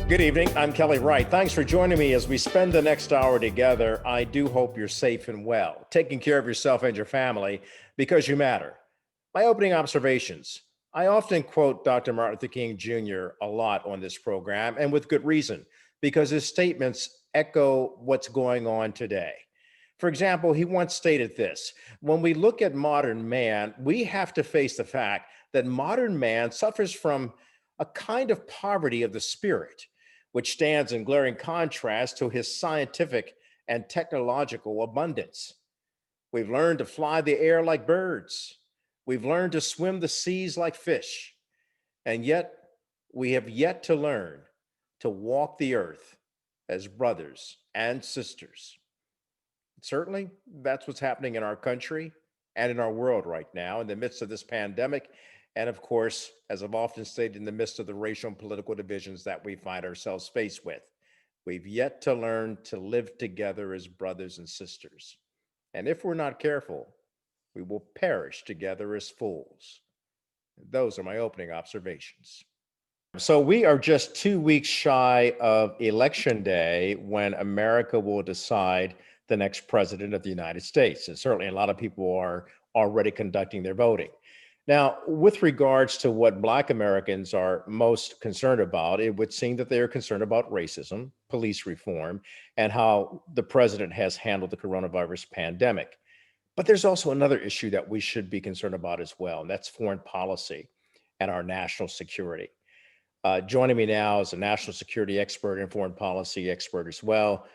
Good evening. I'm Kelly Wright. Thanks for joining me as we spend the next hour together. I do hope you're safe and well, taking care of yourself and your family because you matter. My opening observations. I often quote Dr. Martin Luther King Jr. a lot on this program, and with good reason, because his statements echo what's going on today. For example, he once stated this: when we look at modern man, we have to face the fact that modern man suffers from a kind of poverty of the spirit, which stands in glaring contrast to his scientific and technological abundance. We've learned to fly the air like birds. We've learned to swim the seas like fish. And yet, we have yet to learn to walk the earth as brothers and sisters. Certainly, that's what's happening in our country and in our world right now in the midst of this pandemic. And of course, as I've often stated, in the midst of the racial and political divisions that we find ourselves faced with. We've yet to learn to live together as brothers and sisters. And if we're not careful, we will perish together as fools. Those are my opening observations. So we are just 2 weeks shy of Election Day, when America will decide the next president of the United States. And certainly a lot of people are already conducting their voting. Now, with regards to what Black Americans are most concerned about, it would seem that they are concerned about racism, police reform, and how the president has handled the coronavirus pandemic. But there's also another issue that we should be concerned about as well, and that's foreign policy and our national security. Joining me now is a national security expert and foreign policy expert as well,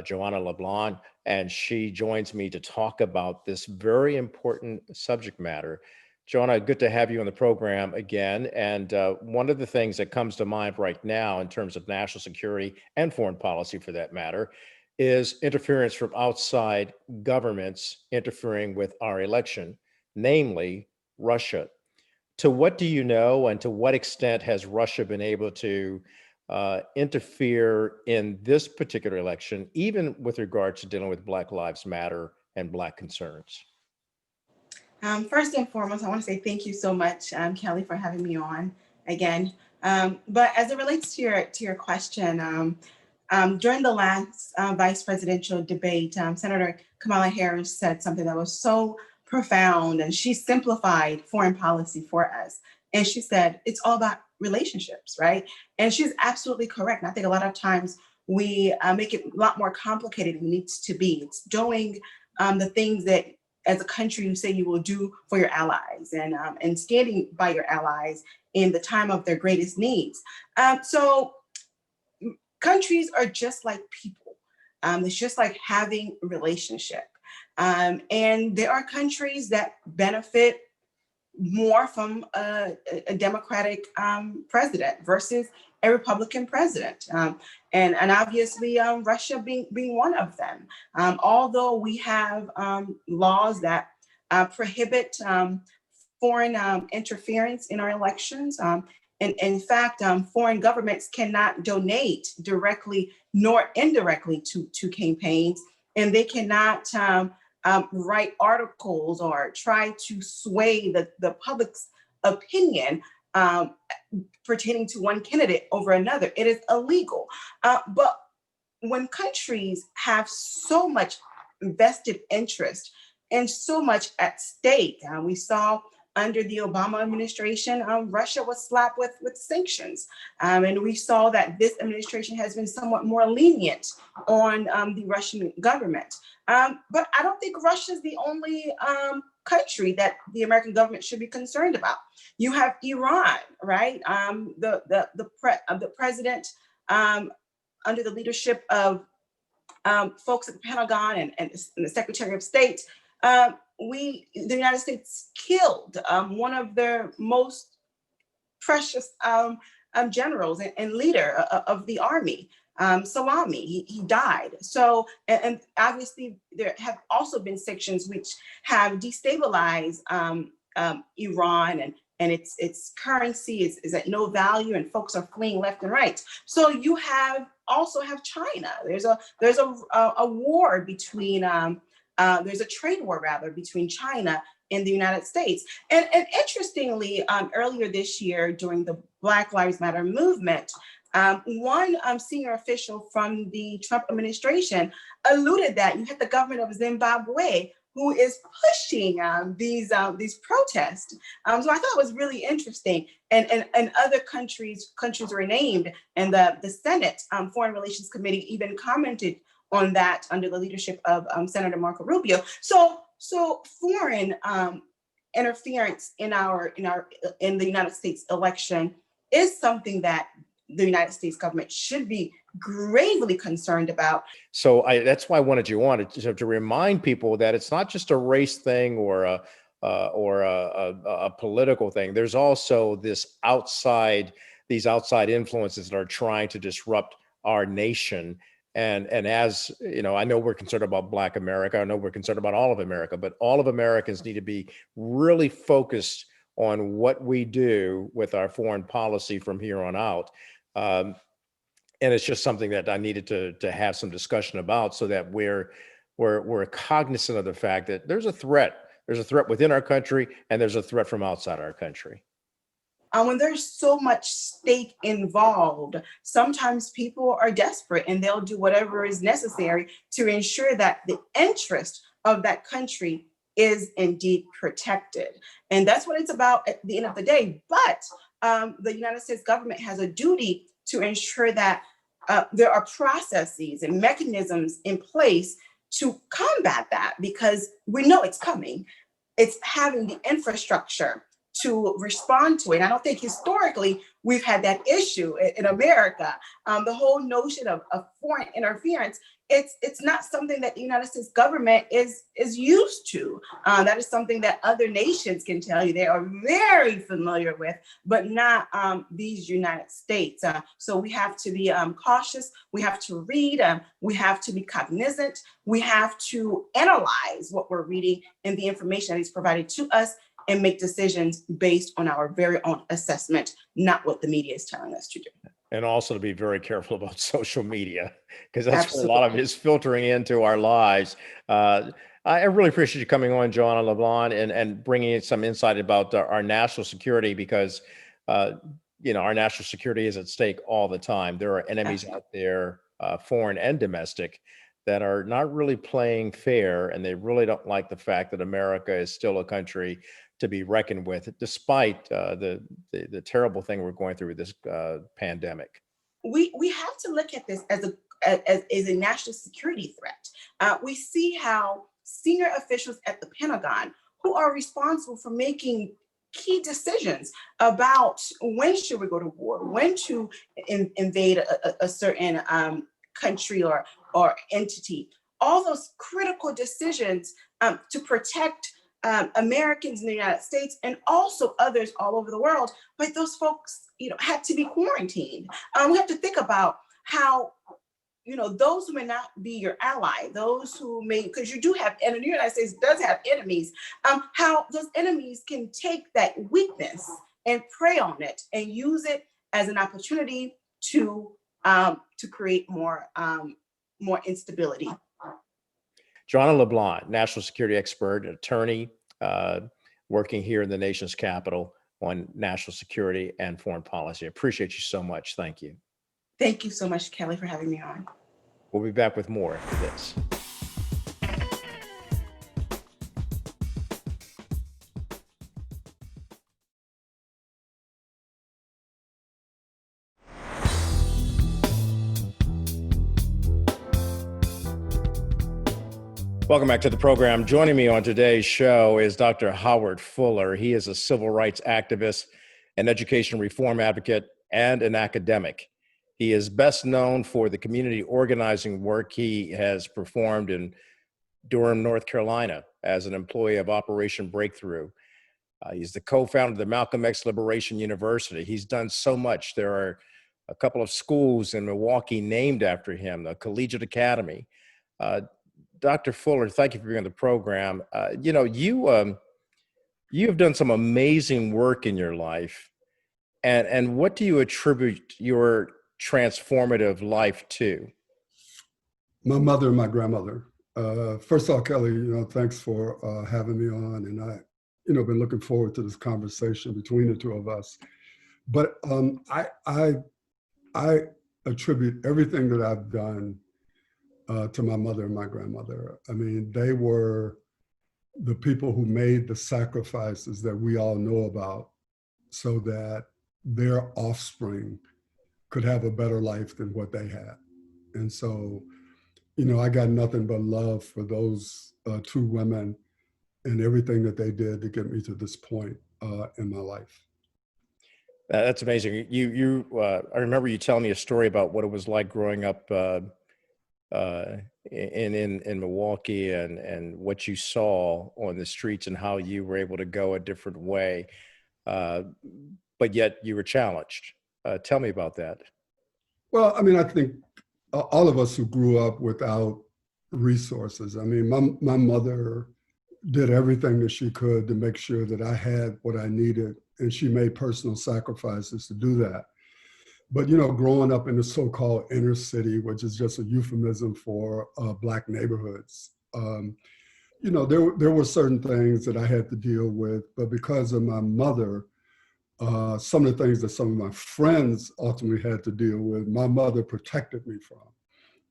Joanna LeBlanc, and she joins me to talk about this very important subject matter. Joanna, good to have you on the program again. And one of the things that comes to mind right now in terms of national security and foreign policy, for that matter, is interference from outside governments interfering with our election, namely Russia. To what do you know, and to what extent has Russia been able to interfere in this particular election, even with regard to dealing with Black Lives Matter and Black concerns? First and foremost, I want to say thank you so much, Kelly, for having me on again. But as it relates to your question, during the last vice presidential debate, Senator Kamala Harris said something that was so profound, and she simplified foreign policy for us. And she said, it's all about relationships, right? And she's absolutely correct. And I think a lot of times we make it a lot more complicated than it needs to be. It's doing the things that as a country you say you will do for your allies, and standing by your allies in the time of their greatest needs. So countries are just like people. It's just like having a relationship. And there are countries that benefit more from a Democratic president versus a Republican president. And obviously Russia being one of them. Although we have laws that prohibit foreign interference in our elections. In fact, foreign governments cannot donate directly nor indirectly to campaigns, and they cannot write articles or try to sway the public's opinion pertaining to one candidate over another. It is illegal. But when countries have so much vested interest and so much at stake, we saw under the Obama administration, Russia was slapped with sanctions. And we saw that this administration has been somewhat more lenient on the Russian government. But I don't think Russia is the only country that the American government should be concerned about. You have Iran, right? The president, under the leadership of folks at the Pentagon and the Secretary of State, the United States killed one of their most precious generals and leader of the army, Salami. He died. So, and obviously there have also been sanctions which have destabilized Iran, and its currency is at no value, and folks are fleeing left and right. So you also have China. There's a war between there's a trade war rather between China and the United States. And interestingly, earlier this year during the Black Lives Matter movement, One senior official from the Trump administration alluded that you had the government of Zimbabwe who is pushing these protests. So I thought it was really interesting. And other countries were named, and the Senate Foreign Relations Committee even commented on that under the leadership of Senator Marco Rubio. So foreign interference in the United States election is something that the United States government should be gravely concerned about. So that's why I wanted you on to remind people that it's not just a race thing or a political thing. There's also these outside influences that are trying to disrupt our nation. And as you know, I know we're concerned about Black America. I know we're concerned about all of America, but all of Americans need to be really focused on what we do with our foreign policy from here on out. And it's just something that I needed to have some discussion about, so that we're cognizant of the fact that there's a threat. There's a threat within our country, and there's a threat from outside our country. When there's so much stake involved, sometimes people are desperate and they'll do whatever is necessary to ensure that the interest of that country is indeed protected. And that's what it's about at the end of the day. But the United States government has a duty to ensure that there are processes and mechanisms in place to combat that, because we know it's coming. It's having the infrastructure to respond to it. And I don't think historically we've had that issue in America. The whole notion of foreign interference, it's not something that the United States government is used to. That is something that other nations can tell you they are very familiar with, but not these United States. So we have to be cautious. We have to read. We have to be cognizant. We have to analyze what we're reading and the information that is provided to us, and make decisions based on our very own assessment, not what the media is telling us to do. And also to be very careful about social media, because that's where a lot of it is filtering into our lives. I really appreciate you coming on, Joanna LeBlanc, and bringing in some insight about our national security, because our national security is at stake all the time. There are enemies out there, foreign and domestic, that are not really playing fair, and they really don't like the fact that America is still a country to be reckoned with, despite the terrible thing we're going through with this pandemic. We have to look at this as a national security threat. We see how senior officials at the Pentagon, who are responsible for making key decisions about when should we go to war, when to invade a certain country or entity, all those critical decisions to protect Americans in the United States and also others all over the world, but those folks, had to be quarantined. We have to think about how, those who may not be your ally, those who may, because you do have, and the United States does have enemies, how those enemies can take that weakness and prey on it and use it as an opportunity to create more instability. Joanna LeBlanc, national security expert, attorney, working here in the nation's capital on national security and foreign policy. I appreciate you so much. Thank you. Thank you so much, Kelly, for having me on. We'll be back with more after this. Welcome back to the program. Joining me on today's show is Dr. Howard Fuller. He is a civil rights activist, an education reform advocate, and an academic. He is best known for the community organizing work he has performed in Durham, North Carolina, as an employee of Operation Breakthrough. He's the co-founder of the Malcolm X Liberation University. He's done so much. There are a couple of schools in Milwaukee named after him, the Collegiate Academy. Dr. Fuller, thank you for being on the program. You have done some amazing work in your life. And what do you attribute your transformative life to? My mother and my grandmother. First of all, Kelly, thanks for having me on. And I, been looking forward to this conversation between the two of us. But I I attribute everything that I've done to my mother and my grandmother. I mean, they were the people who made the sacrifices that we all know about so that their offspring could have a better life than what they had. And so, you know, I got nothing but love for those two women and everything that they did to get me to this point in my life. That's amazing. I remember you telling me a story about what it was like growing up in Milwaukee and what you saw on the streets and how you were able to go a different way, but yet you were challenged. Tell me about that. Well, I mean, I think all of us who grew up without resources, I mean, my mother did everything that she could to make sure that I had what I needed, and she made personal sacrifices to do that. But, you know, growing up in the so-called inner city, which is just a euphemism for Black neighborhoods, you know, there were certain things that I had to deal with, but because of my mother, some of the things that some of my friends ultimately had to deal with, my mother protected me from.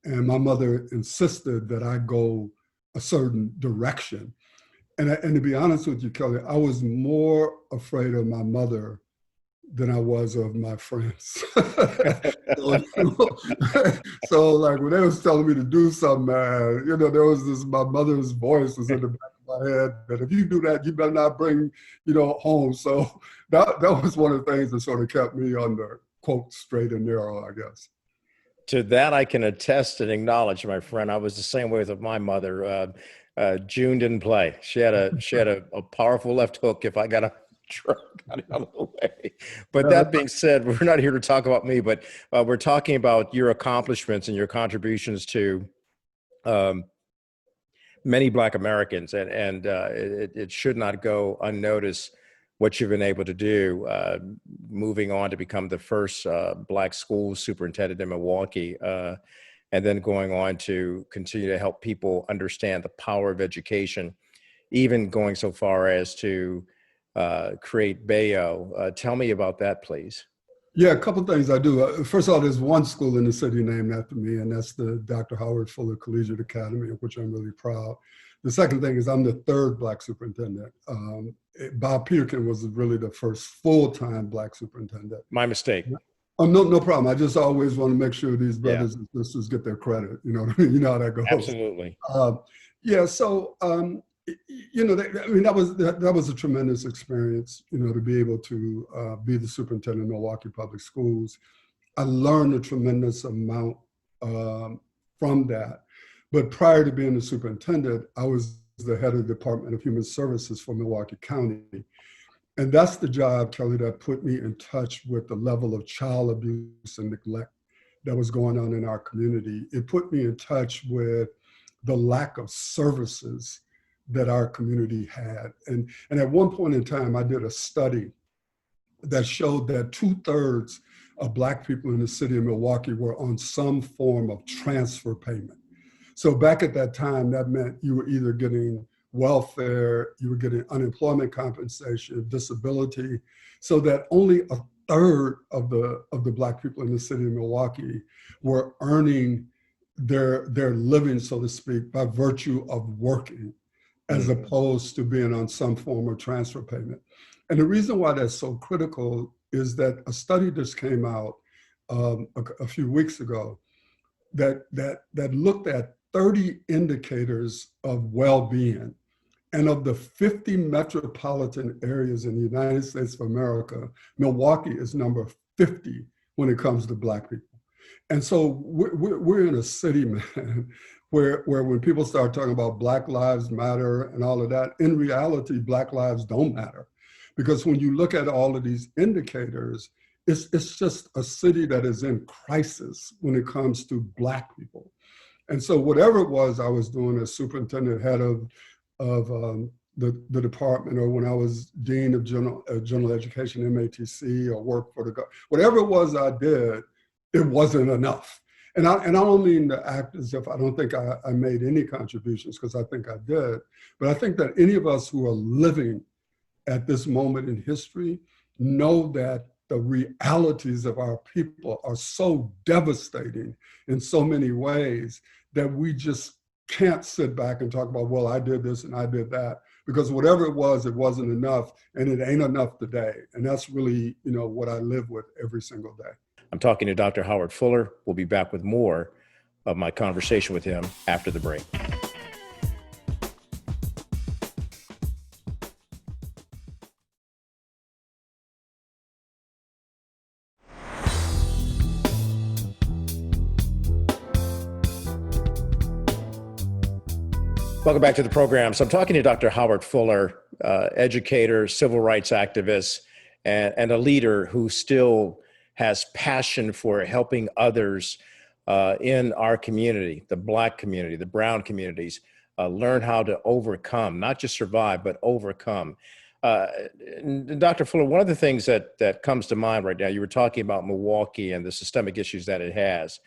And my mother insisted that I go a certain direction. And to be honest with you, Kelly, I was more afraid of my mother than I was of my friends. so, so, like when they was telling me to do something, man, you know, there was this, my mother's voice was in the back of my head that if you do that, you better not bring, you know, home. So that was one of the things that sort of kept me on the quote straight and narrow, I guess. To that, I can attest and acknowledge, my friend. I was the same way with my mother. June didn't play. She had a powerful left hook if I got a truck out of the way. But that being said, we're not here to talk about me, but we're talking about your accomplishments and your contributions to many Black Americans, and it should not go unnoticed what you've been able to do, moving on to become the first Black school superintendent in Milwaukee, and then going on to continue to help people understand the power of education, even going so far as to create Bayo. Tell me about that, please. Yeah, a couple of things I do. First of all, there's one school in the city named after me, and that's the Dr. Howard Fuller Collegiate Academy, of which I'm really proud. The second thing is I'm the third Black superintendent. Bob Peterkin was really the first full-time Black superintendent. My mistake. Oh, no problem. I just always want to make sure these brothers and sisters get their credit. You know what I mean? You know how that goes. Absolutely. Yeah. So, you know, I mean, that was a tremendous experience. You know, to be able to be the superintendent of Milwaukee Public Schools. I learned a tremendous amount from that. But prior to being the superintendent, I was the head of the Department of Human Services for Milwaukee County. And that's the job, Kelly, that put me in touch with the level of child abuse and neglect that was going on in our community. It put me in touch with the lack of services that our community had. And at one point in time, I did a study that showed that 2/3 of Black people in the city of Milwaukee were on some form of transfer payment. So back at that time, that meant you were either getting welfare, you were getting unemployment compensation, disability, so that only 1/3 of the Black people in the city of Milwaukee were earning their living, so to speak, by virtue of working, as opposed to being on some form of transfer payment. And the reason why that's so critical is that a study just came out a few weeks ago that looked at 30 indicators of well-being. And of the 50 metropolitan areas in the United States of America, Milwaukee is number 50 when it comes to Black people. And so we're in a city, man, where when people start talking about Black Lives Matter and all of that, in reality, Black lives don't matter. Because when you look at all of these indicators, it's just a city that is in crisis when it comes to Black people. And so whatever it was I was doing as superintendent, head of the department, or when I was dean of general education, MATC, or work for whatever it was I did, it wasn't enough. And I don't mean to act as if I don't think I made any contributions, because I think I did. But I think that any of us who are living at this moment in history know that the realities of our people are so devastating in so many ways that we just can't sit back and talk about, well, I did this and I did that, because whatever it wasn't enough, and it ain't enough today. And that's really, what I live with every single day. I'm talking to Dr. Howard Fuller. We'll be back with more of my conversation with him after the break. Welcome back to the program. So I'm talking to Dr. Howard Fuller, educator, civil rights activist, and a leader who still has passion for helping others in our community, the Black community, the brown communities, learn how to overcome, not just survive, but overcome. Dr. Fuller, one of the things that comes to mind right now, you were talking about Milwaukee and the systemic issues that it has.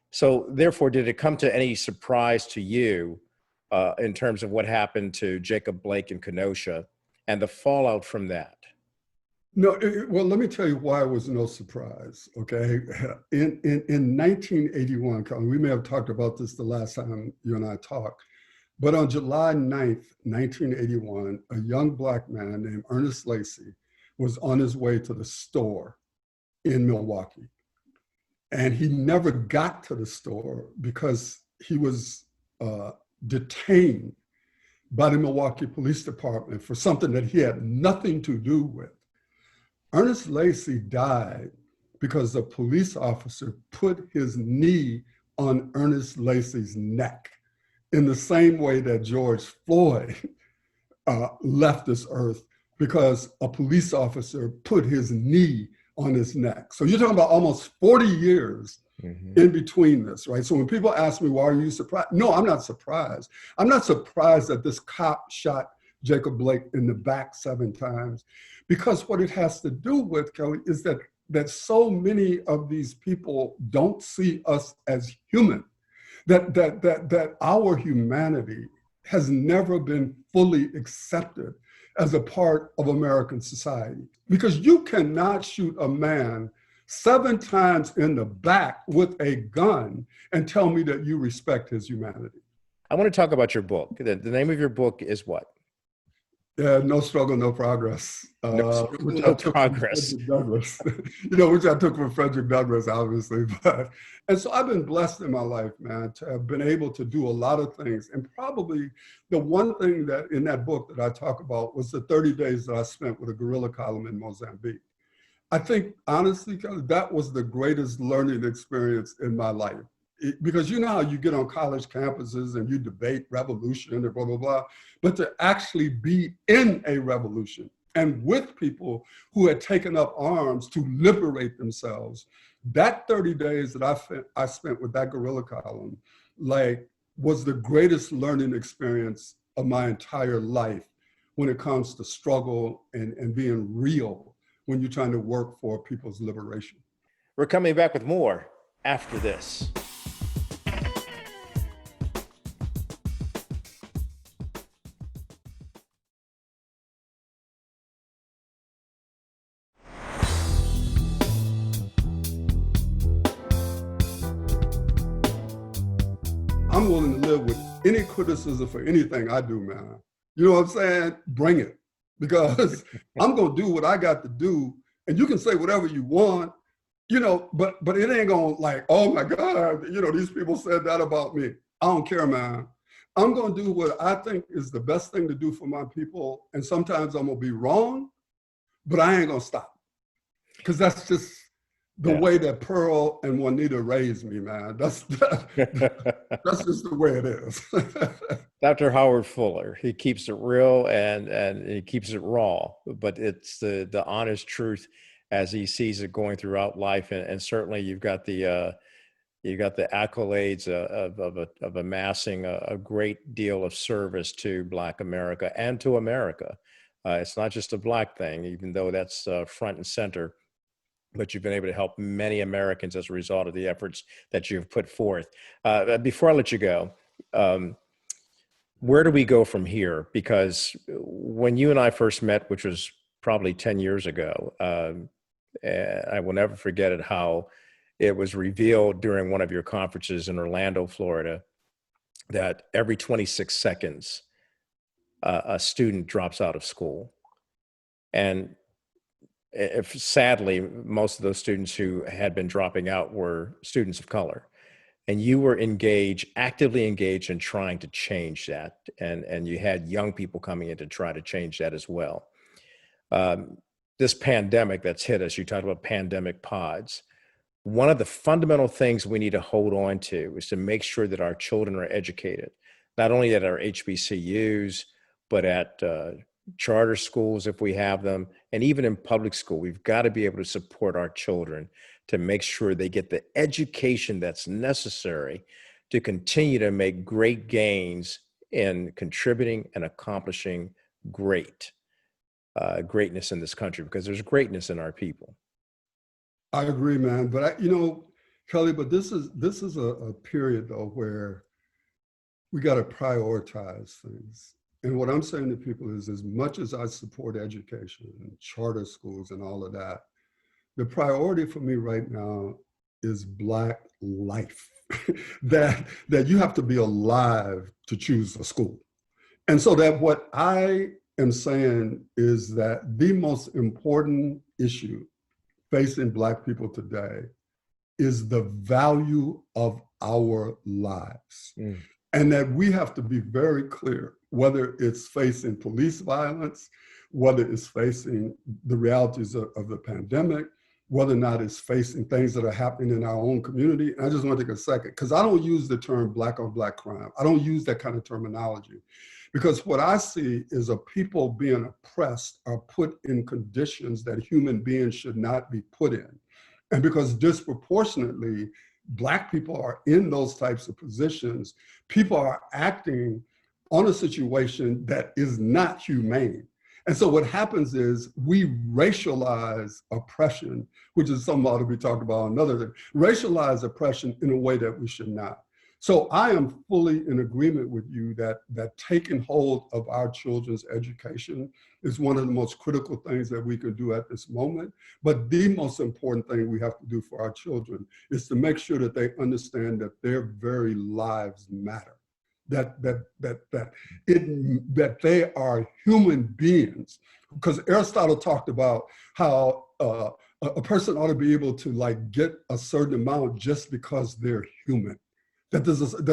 So therefore, did it come to any surprise to you in terms of what happened to Jacob Blake in Kenosha and the fallout from that? No, well, let me tell you why it was no surprise, okay? In 1981, Colin, we may have talked about this the last time you and I talked, but on July 9th, 1981, a young Black man named Ernest Lacy was on his way to the store in Milwaukee. And he never got to the store because he was detained by the Milwaukee Police Department for something that he had nothing to do with. Ernest Lacy died because a police officer put his knee on Ernest Lacy's neck in the same way that George Floyd left this earth, because a police officer put his knee on his neck. So you're talking about almost 40 years in between this, right? So when people ask me, why are you surprised? No, I'm not surprised. I'm not surprised that this cop shot Jacob Blake in the back 7 times, because what it has to do with, Kelly, is that so many of these people don't see us as human, that our humanity has never been fully accepted as a part of American society. Because you cannot shoot a man 7 times in the back with a gun and tell me that you respect his humanity. I want to talk about your book. The name of your book is what? No Struggle, No Progress. No Progress. Douglass. Which I took from Frederick Douglass, obviously. And so I've been blessed in my life, man, to have been able to do a lot of things. And probably the one thing that in that book that I talk about was the 30 days that I spent with a guerrilla column in Mozambique. I think, honestly, Kelly, that was the greatest learning experience in my life. Because you know how you get on college campuses and you debate revolution and blah, blah, blah, but to actually be in a revolution and with people who had taken up arms to liberate themselves, that 30 days that I spent with that guerrilla column, was the greatest learning experience of my entire life when it comes to struggle and being real when you're trying to work for people's liberation. We're coming back with more after this. I'm willing to live with any criticism for anything I do, man. You know what I'm saying? Bring it. Because I'm going to do what I got to do. And you can say whatever you want, but it ain't going to oh my God, these people said that about me. I don't care, man. I'm going to do what I think is the best thing to do for my people. And sometimes I'm going to be wrong, but I ain't going to stop. Because that's just the way that Pearl and Juanita raised me, man. That's just the way it is. Dr. Howard Fuller, he keeps it real and he keeps it raw, but it's the honest truth as he sees it going throughout life. And certainly you've got the accolades of amassing a great deal of service to Black America and to America. It's not just a Black thing, even though that's front and center, but you've been able to help many Americans as a result of the efforts that you've put forth. Before I let you go, where do we go from here? Because when you and I first met, which was probably 10 years ago, I will never forget it, how it was revealed during one of your conferences in Orlando, Florida, that every 26 seconds, a student drops out of school. And if sadly, most of those students who had been dropping out were students of color. And you were engaged, actively engaged in trying to change that. And you had young people coming in to try to change that as well. Um, this pandemic that's hit us, you talked about pandemic pods. One of the fundamental things we need to hold on to is to make sure that our children are educated, not only at our HBCUs, but at charter schools if we have them, and even in public school. We've got to be able to support our children to make sure they get the education that's necessary to continue to make great gains in contributing and accomplishing greatness in this country, because there's greatness in our people. I agree, man. But Kelly, but this is a period though where we got to prioritize things. And what I'm saying to people is, as much as I support education and charter schools and all of that, the priority for me right now is Black life. that you have to be alive to choose a school. And so that what I am saying is that the most important issue facing Black people today is the value of our lives. Mm. And that we have to be very clear, whether it's facing police violence, whether it's facing the realities of the pandemic, whether or not it's facing things that are happening in our own community. And I just want to take a second, because I don't use the term Black on Black crime. I don't use that kind of terminology, because what I see is a people being oppressed are put in conditions that human beings should not be put in. And because disproportionately, Black people are in those types of positions, people are acting on a situation that is not humane. And so what happens is we racialize oppression, which is something ought to be talked about another thing, racialize oppression in a way that we should not. So I am fully in agreement with you that taking hold of our children's education is one of the most critical things that we can do at this moment. But the most important thing we have to do for our children is to make sure that they understand that their very lives matter. That they are human beings, because Aristotle talked about how a person ought to be able to get a certain amount just because they're human. That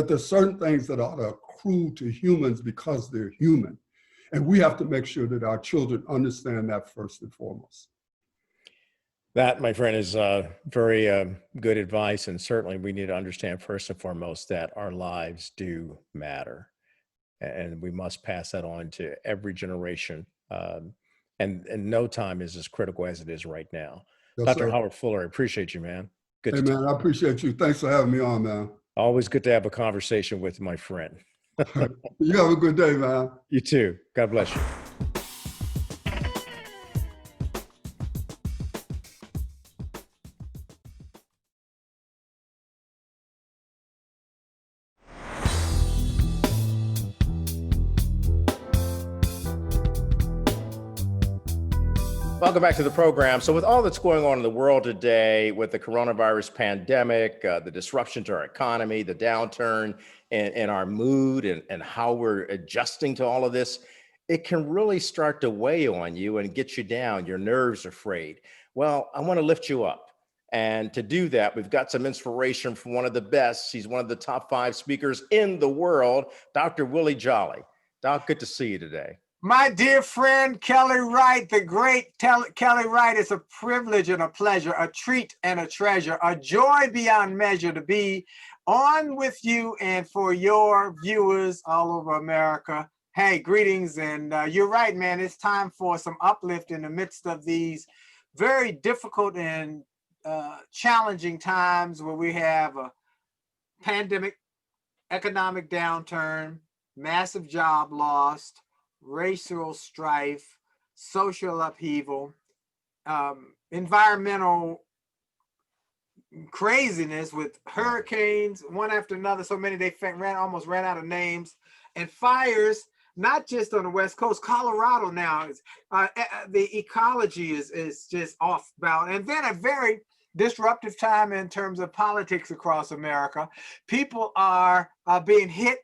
there's certain things that ought to accrue to humans because they're human, and we have to make sure that our children understand that first and foremost. That, my friend, is very good advice. And certainly we need to understand first and foremost that our lives do matter. And we must pass that on to every generation. And no time is as critical as it is right now. Yes, Dr. sir. Howard Fuller, I appreciate you, man. Good Hey, man, I appreciate you. Thanks for having me on, man. Always good to have a conversation with my friend. You have a good day, man. You too. God bless you. Welcome back to the program. So with all that's going on in the world today, with the coronavirus pandemic, the disruption to our economy, the downturn in our mood and how we're adjusting to all of this, it can really start to weigh on you and get you down. Your nerves are frayed. Well, I want to lift you up. And to do that, we've got some inspiration from one of the best. He's one of the top 5 speakers in the world, Dr. Willie Jolly. Doc, good to see you today. My dear friend, Kelly Wright, the great Kelly Wright, it's a privilege and a pleasure, a treat and a treasure, a joy beyond measure to be on with you and for your viewers all over America. Hey, greetings. And you're right, man. It's time for some uplift in the midst of these very difficult and challenging times where we have a pandemic, economic downturn, massive job loss, racial strife, social upheaval, environmental craziness with hurricanes, one after another, so many they almost ran out of names, and fires not just on the West Coast. Colorado now is the ecology is just off balance, and then a very disruptive time in terms of politics across America. People are being hit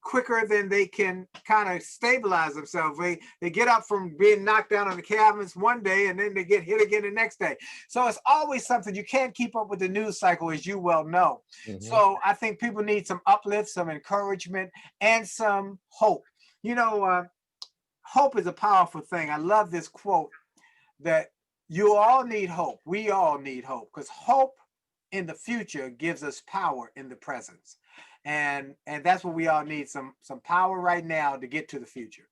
quicker than they can kind of stabilize themselves. They get up from being knocked down on the cabins one day and then they get hit again the next day. So it's always something. You can't keep up with the news cycle, as you well know. So I think people need some uplift, some encouragement, and some hope. You know, hope is a powerful thing. I love this quote that you all need hope. We all need hope, because hope in the future gives us power in the presence. And that's what we all need, some power right now to get to the future.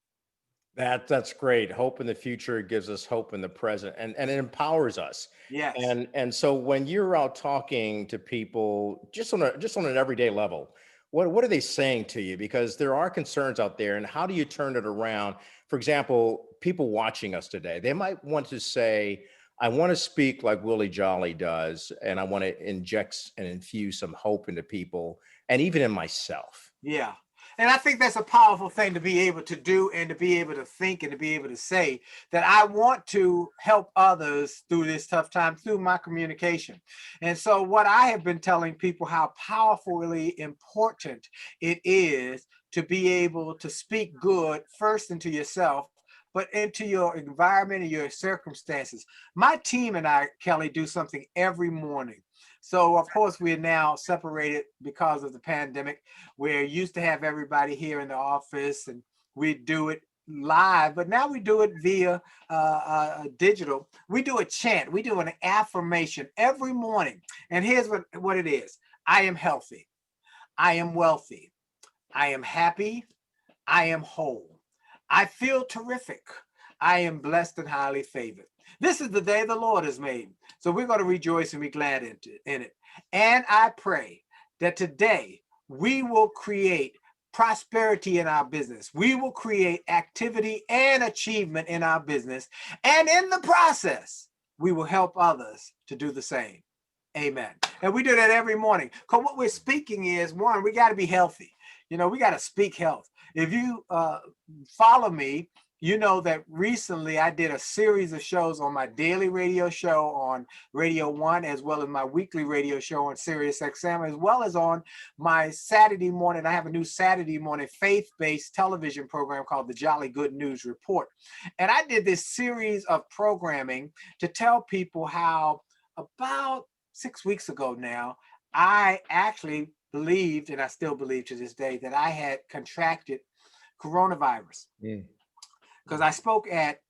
That's great. Hope in the future gives us hope in the present, and it empowers us. Yes. And so when you're out talking to people just on an everyday level, what are they saying to you? Because there are concerns out there, and how do you turn it around? For example, people watching us today, they might want to say, I want to speak like Willie Jolly does, and I want to inject and infuse some hope into people, and even in myself. Yeah. And I think that's a powerful thing to be able to do, and to be able to think, and to be able to say that I want to help others through this tough time through my communication. And so what I have been telling people, how powerfully important it is to be able to speak good first into yourself, but into your environment and your circumstances. My team and I, Kelly, do something every morning. So of course we're now separated because of the pandemic. We used to have everybody here in the office and we do it live, but now we do it via digital. We do a chant, we do an affirmation every morning. And here's what it is. I am healthy. I am wealthy. I am happy. I am whole. I feel terrific. I am blessed and highly favored. This is the day the Lord has made. So we're going to rejoice and be glad in it. And I pray that today we will create prosperity in our business. We will create activity and achievement in our business. And in the process, we will help others to do the same. Amen. And we do that every morning. Because what we're speaking is, one, we got to be healthy. You know, we got to speak health. If you follow me, you know that recently I did a series of shows on my daily radio show on Radio 1, as well as my weekly radio show on Sirius XM, as well as on my Saturday morning. I have a new Saturday morning faith-based television program called the Jolly Good News Report. And I did this series of programming to tell people how about 6 weeks ago now, I actually believed, and I still believe to this day, that I had contracted coronavirus. Because I spoke at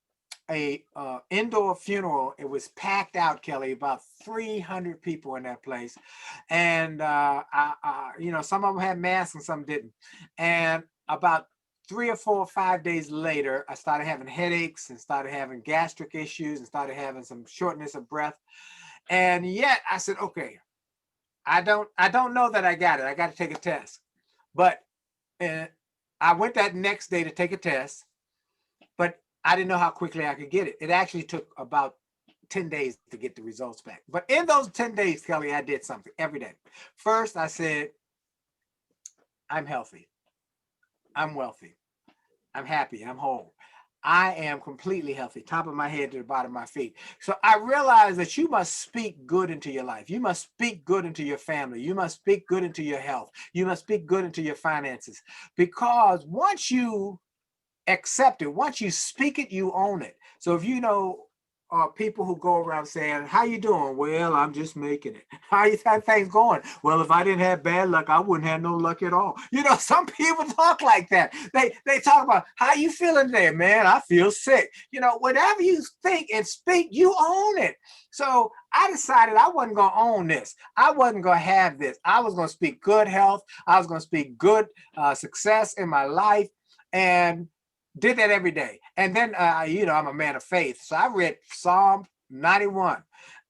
a indoor funeral. It was packed out, Kelly, about 300 people in that place. And, you know, some of them had masks and some didn't. And about 3 or 4 or 5 days later, I started having headaches and started having gastric issues and started having some shortness of breath. And yet I said, okay, I don't know that I got it. I got to take a test. But I went that next day to take a test. But I didn't know how quickly I could get it. It actually took about 10 days to get the results back. But in those 10 days, Kelly, I did something every day. First, I said, I'm healthy. I'm wealthy. I'm happy. I'm whole. I am completely healthy, top of my head to the bottom of my feet. So I realized that you must speak good into your life. You must speak good into your family. You must speak good into your health. You must speak good into your finances. Because once you accept it, once you speak it, you own it. So if you know people who go around saying, how you doing? Well, I'm just making it. How you think things going? Well, if I didn't have bad luck, I wouldn't have no luck at all. You know, some people talk like that. They talk about, how you feeling today? Man, I feel sick. You know, whatever you think and speak, you own it. So I decided I wasn't going to own this. I wasn't going to have this. I was going to speak good health. I was going to speak good success in my life. And did that every day. And then, you know, I'm a man of faith. So I read Psalm 91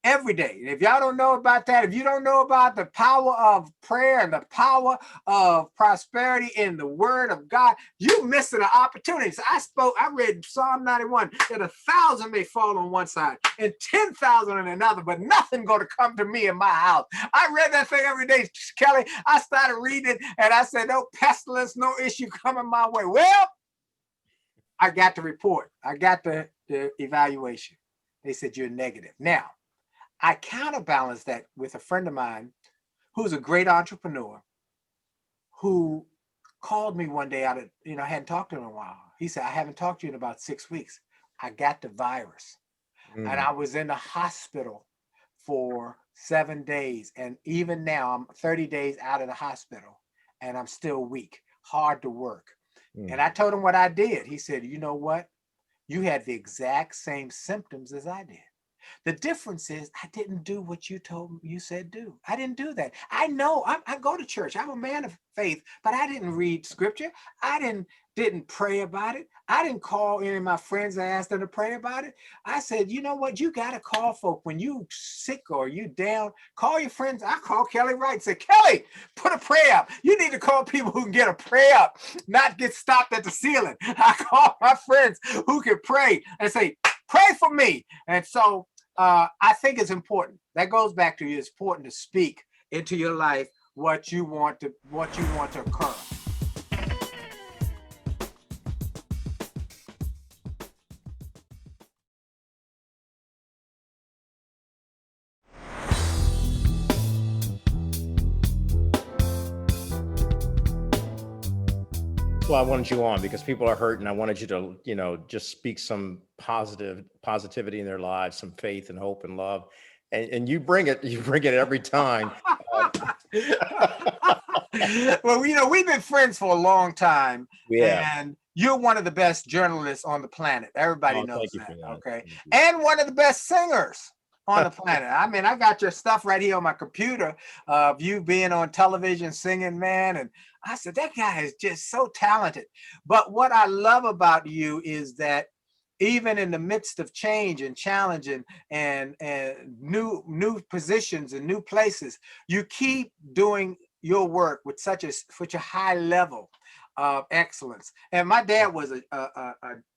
every day. And if y'all don't know about that, if you don't know about the power of prayer and the power of prosperity in the word of God, you missing an opportunity. So I read Psalm 91, that 1,000 may fall on one side and 10,000 on another, but nothing going to come to me in my house. I read that thing every day, Kelly. I started reading it and I said, no pestilence, no issue coming my way. Well, I got the report. I got the evaluation. They said you're negative. Now, I counterbalance that with a friend of mine who's a great entrepreneur who called me one day out of, I hadn't talked to him in a while. He said, I haven't talked to you in about 6 weeks. I got the virus and I was in the hospital for 7 days. And even now I'm 30 days out of the hospital and I'm still weak, hard to work. And I told him what I did. He said, you know what? You had the exact same symptoms as I did. The difference is I didn't do what you said do. I didn't do that. I know I go to church. I'm a man of faith, but I didn't read scripture. I didn't pray about it. I didn't call any of my friends and ask them to pray about it. I said, you know what? You got to call folk when you sick or you down. Call your friends. I called Kelly Wright and said, Kelly, put a prayer up. You need to call people who can get a prayer up, not get stopped at the ceiling. I call my friends who can pray and say, pray for me. And so I think it's important. That goes back to you. It's important to speak into your life what you want to occur. Well, I wanted you on because people are hurting. I wanted you to, just speak some positivity in their lives, some faith and hope and love. And you bring it every time. Well, we've been friends for a long time. Yeah. And you're one of the best journalists on the planet. Everybody knows Thank you for that. that. Okay. Thank you. And one of the best singers on the planet. I mean, I got your stuff right here on my computer of you being on television singing, man. And I said, that guy is just so talented. But what I love about you is that even in the midst of change and challenge and new positions and new places, you keep doing your work with such a high level of excellence. And my dad was a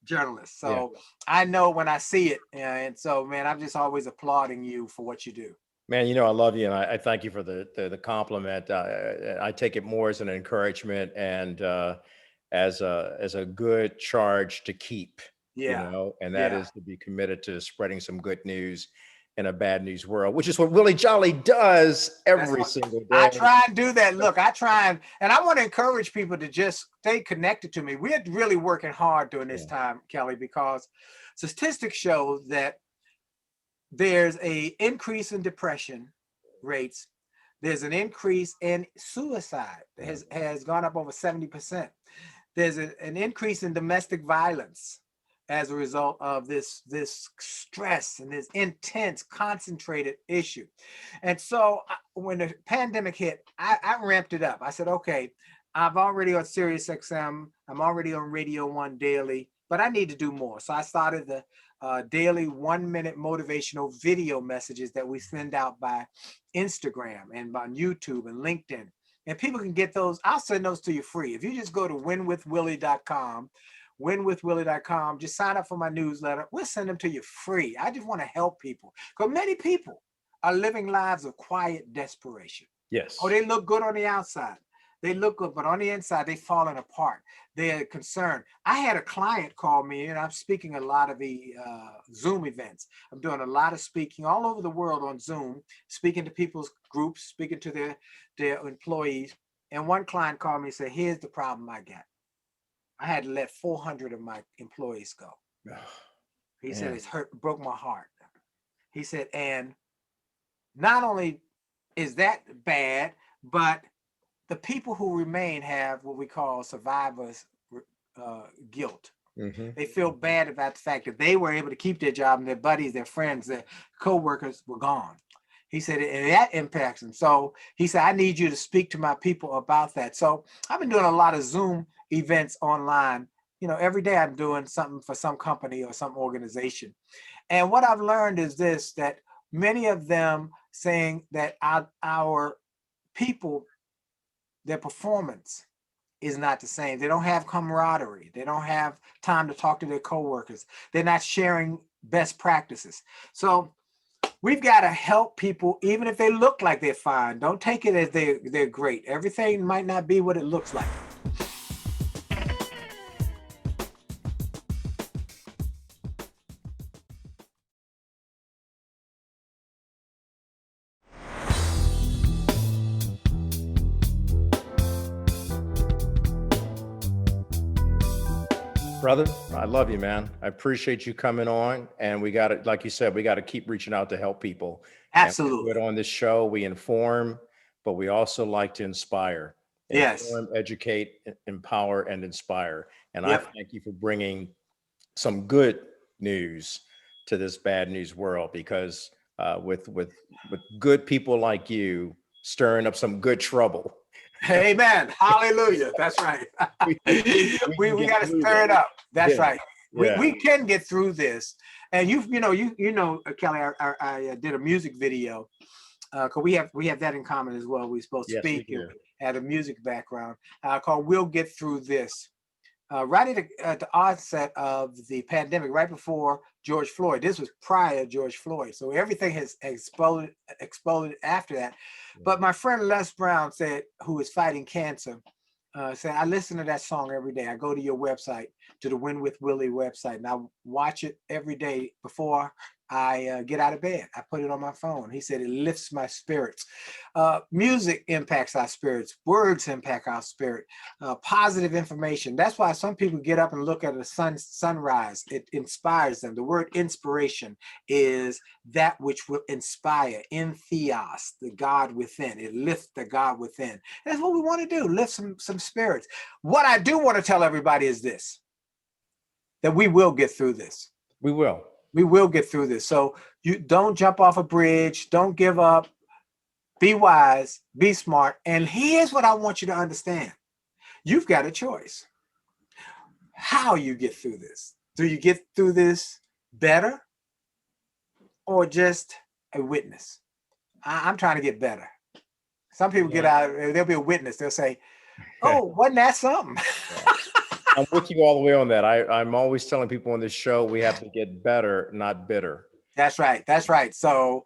journalist, so yeah. I know when I see it. And so, man, I'm just always applauding you for what you do. Man, I love you, and I thank you for the compliment. I take it more as an encouragement and as a good charge to keep. Yeah. And that is to be committed to spreading some good news in a bad news world, which is what Willie Jolly does every single day. I try and do that. Look, I try and I want to encourage people to just stay connected to me. We're really working hard during this time, Kelly, because statistics show that there's an increase in depression rates. There's an increase in suicide. Has gone up over 70%. There's an increase in domestic violence as a result of this stress and this intense, concentrated issue. And so when the pandemic hit, I ramped it up. I said, okay, I'm already on Sirius XM. I'm already on Radio 1 daily, but I need to do more. So I started the daily 1-minute motivational video messages that we send out by Instagram and by YouTube and LinkedIn. And people can get those. I'll send those to you free. If you just go to winwithwillie.com, winwithwillie.com, just sign up for my newsletter. We'll send them to you free. I just want to help people because many people are living lives of quiet desperation. Yes. Oh, they look good on the outside. They look good, but on the inside, they're falling apart. They're concerned. I had a client call me, and I'm speaking a lot of the Zoom events. I'm doing a lot of speaking all over the world on Zoom, speaking to people's groups, speaking to their employees. And one client called me and said, here's the problem I got. I had to let 400 of my employees go. He said, it's broke my heart. He said, and not only is that bad, but the people who remain have what we call survivor's guilt. Mm-hmm. They feel bad about the fact that they were able to keep their job and their buddies, their friends, their co-workers were gone. He said, and that impacts them. So he said, I need you to speak to my people about that. So I've been doing a lot of Zoom events online. Every day I'm doing something for some company or some organization. And what I've learned is this, that many of them saying that our people, their performance is not the same. They don't have camaraderie. They don't have time to talk to their coworkers. They're not sharing best practices. So we've got to help people, even if they look like they're fine. Don't take it as they're great. Everything might not be what it looks like. Brother, I love you, man. I appreciate you coming on. And we got to, like you said, we got to keep reaching out to help people. And we do Absolutely. it on this show. We inform, but we also like to inspire. Yes. Inform, educate, empower, and inspire. And I Yep. thank you for bringing some good news to this bad news world, because with good people like you stirring up some good trouble, Amen. Hallelujah. That's right. we we can get got to through stir this. it up. That's Yeah, right. yeah. We can get through this. And Kelly, I did a music video because we have that in common as well. We both Yes, we speak and do. had a music background called "We'll Get Through This." Right at the onset of the pandemic, right before George Floyd. This was prior to George Floyd, so everything has exploded after that. But my friend Les Brown said, who is fighting cancer, said, I listen to that song every day. I go to your website, to the Win with Willie website, and I watch it every day before I get out of bed. I put it on my phone. He said it lifts my spirits. Music impacts our spirits. Words impact our spirit. Positive information. That's why some people get up and look at the sunrise. It inspires them. The word inspiration is that which will inspire. In theos, the God within. It lifts the God within. And that's what we want to do. Lift some spirits. What I do want to tell everybody is this: that we will get through this. We will. We will get through this. So you don't jump off a bridge. Don't give up. Be wise. Be smart. And here's what I want you to understand. You've got a choice. How you get through this. Do you get through this better or just a witness? I'm trying to get better. Some people get out, they'll be a witness. They'll say, oh, wasn't that something? I'm with you all the way on that. I'm always telling people on this show, we have to get better, not bitter. That's right. That's right. So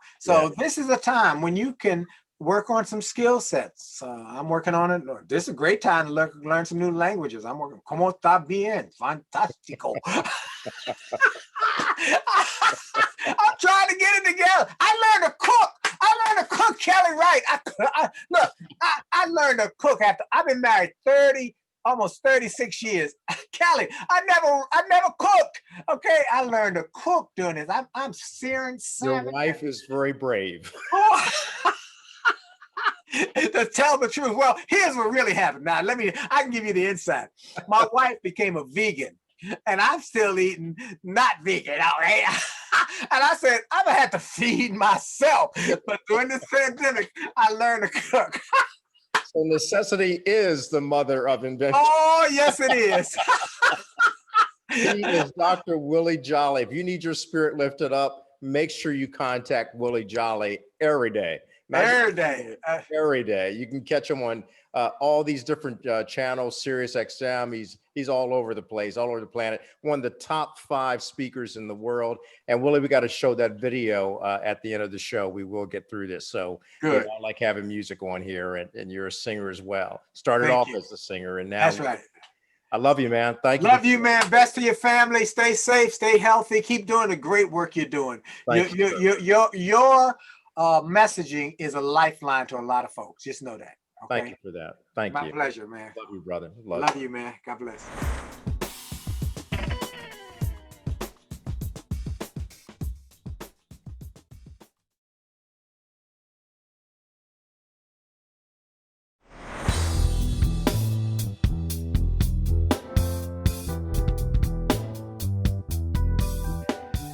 this is a time when you can work on some skill sets. I'm working on it. This is a great time to learn some new languages. I'm working. Como está bien? Fantástico. I'm trying to get it together. I learned to cook. Kelly Wright. I learned to cook after I've been married almost 36 years. Kelly, I never cooked. Okay, I learned to cook doing this. I'm searing salmon. Your wife is very brave. To tell the truth. Well, here's what really happened. Now, I can give you the insight. My wife became a vegan, and I'm still eating not vegan, all right? And I said, I'm gonna have to feed myself. But during this pandemic, I learned to cook. So necessity is the mother of invention. Oh, yes, it is. He is Dr. Willie Jolly. If you need your spirit lifted up, make sure you contact Willie Jolly every day. Every day. Every day. You can catch him on all these different channels, Sirius XM. He's all over the place, all over the planet. One of the top 5 speakers in the world. And Willie, we got to show that video at the end of the show. We will get through this. So good. I like having music on here, and you're a singer as well. Started Thank off you. as a singer, and now That's right. I love you, man. Thank you. Love you, man. Best to your family. Stay safe. Stay healthy. Keep doing the great work you're doing. Your messaging is a lifeline to a lot of folks. Just know that. Okay? Thank you for that. Thank you. My pleasure, man. Love you, brother. Love you, man. God bless.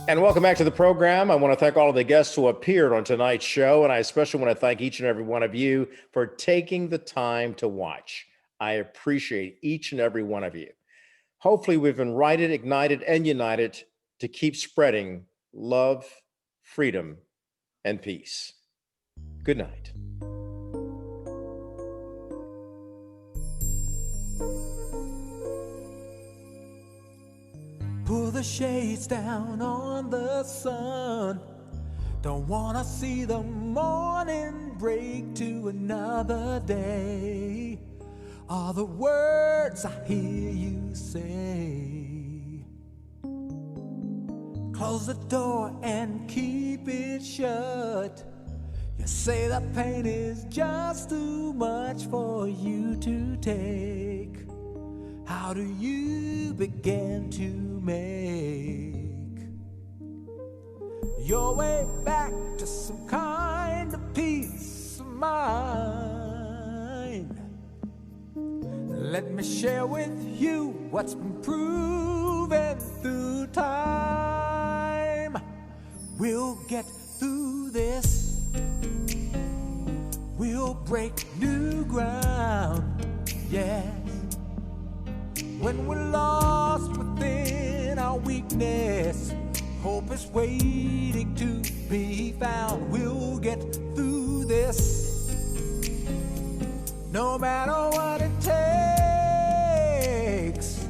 And welcome back to the program. I want to thank all of the guests who appeared on tonight's show, and I especially want to thank each and every one of you for taking the time to watch. I appreciate each and every one of you. Hopefully, we've ignited, and united to keep spreading love, freedom, and peace. Good night. Pull the shades down on the sun. Don't wanna see the morning break to another day. All the words I hear you say. Close the door and keep it shut. You say the pain is just too much for you to take. how do you begin to make your way back to some kind of peace of mind? Let me share with you what's been proven through time. We'll get through this. We'll break new ground. Yes. When we're lost within our weakness, hope is waiting to be found. We'll get through this. No matter what it takes,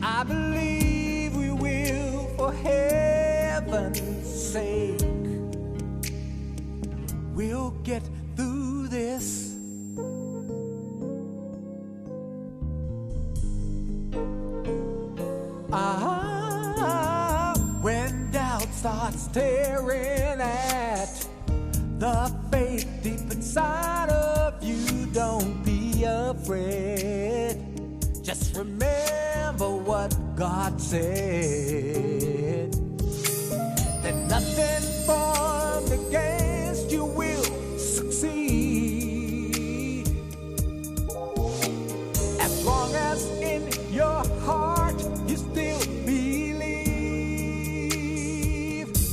I believe we will, for heaven's sake. We'll get through this. When doubt starts tearing at the faith deep inside of you, don't be afraid. Just remember what God said, that nothing formed against you will succeed. As long as in your heart you still believe,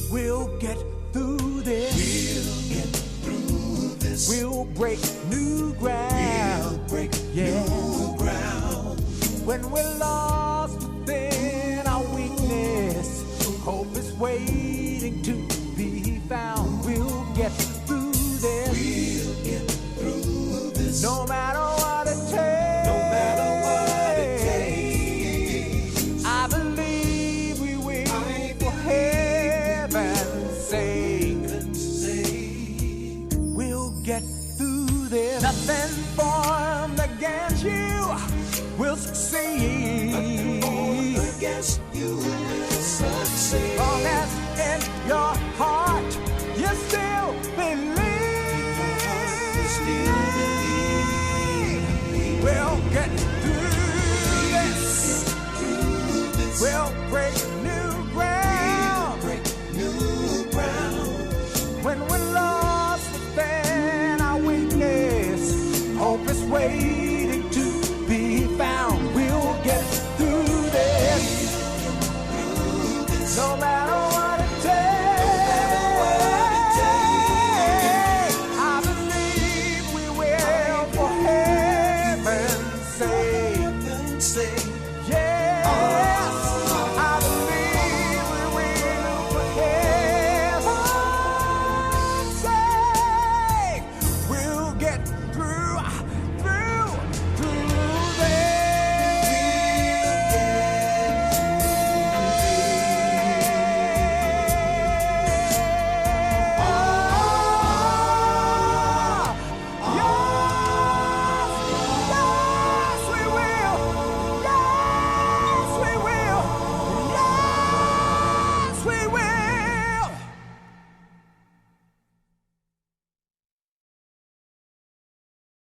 we'll get through this. We'll get through this. We'll break new ground. We'll break Yeah. new ground. When we're lost within our weakness, hope is waiting to be found. We'll get through this. We'll get through this. No matter what it takes. No matter what it takes. I believe we will, for heaven's sake. We'll get through this. Nothing formed against you will succeed. Against you will succeed. Long as in your heart you still believe. We'll get through this. We'll break new ground. Break new ground. When we're lost within our weakness, hope is waiting